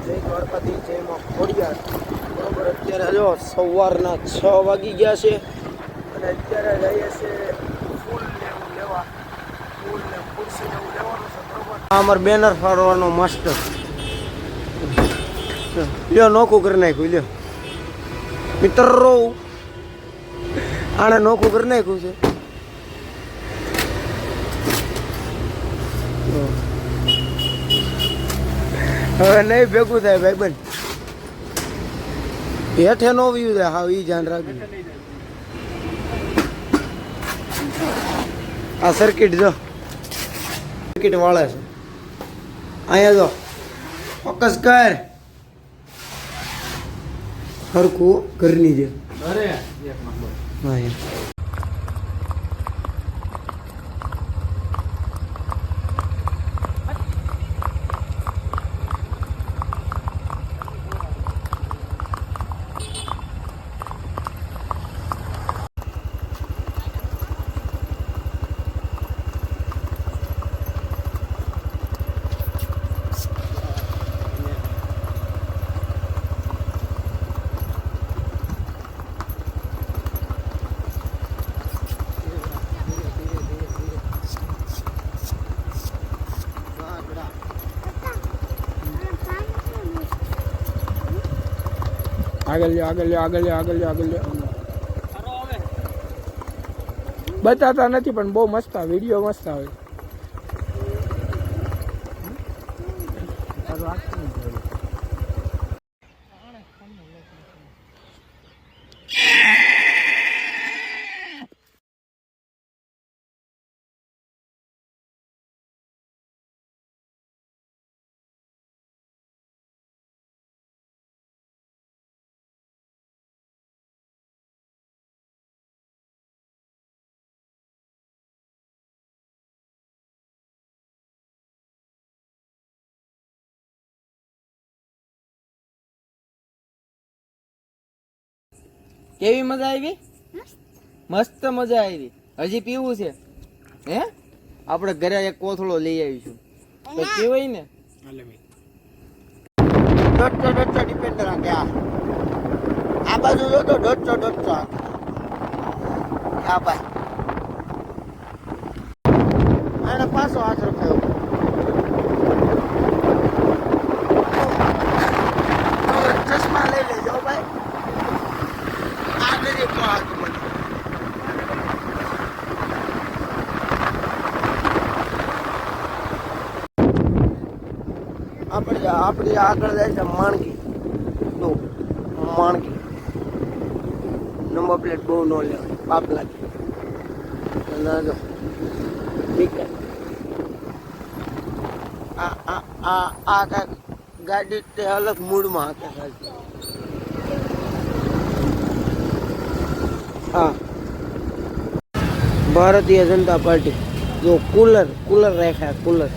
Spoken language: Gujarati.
જય દ્વારકાથી જય માં ખોડિયાર. બરોબર, અત્યારે જો સવારના 6 વાગી ગયા છે અને અત્યારે જઈએ છે ફૂલ ને એવું લેવા. ફૂલ ને ખુરશી ને એવું લેવાનું છે. બરોબર, આ અમારે બેનર ફાડવાનો માસ્ટર લ્યો નોખું કરી નાખ્યું. લ્યો મિત્રો, આને નોખું કરી નાખ્યું છે. હવે નહીં ભેગું થાય ભાઈ બન, હેઠે નો વ્યુ થાય. હા, એ ધ્યાન રાખજો. આ સર્કિટ જો સર્કિટ વાળે છે. અહીંયા જો ફોકસ કર હરખું ઘરની છે. હા, આગળ લ્યો, આગળ લ્યો, આગળ લ્યો, આગળ લ્યો, આગળ લ્યો. બતાતા નથી પણ બહુ મસ્ત આવે, વિડીયો મસ્ત આવે. કેવી મજા આવી? મસ્ત મજા આવી. હજી પીવું છે હે? આપણે ઘરે એક કોથળો લઈ આવીશું તો પીવાય ને. દોઢસો ડિપેન્ડ રાખે. આ બાજુ જો તો દોઢસો આ ભાઈ એને પાછો હાથ રખાયો. ચશ્મા લઈ લેજો ભાઈ. આપણી આગળ જાય છે માણકી. તો માણકી નંબર પ્લેટ બહુ ન લેવાય, પાપ લાગે. ના જો આ ગાડી તે અલગ મૂડમાં હતા. હા, ભારતીય જનતા પાર્ટી જો કુલર રાખ્યા. કુલર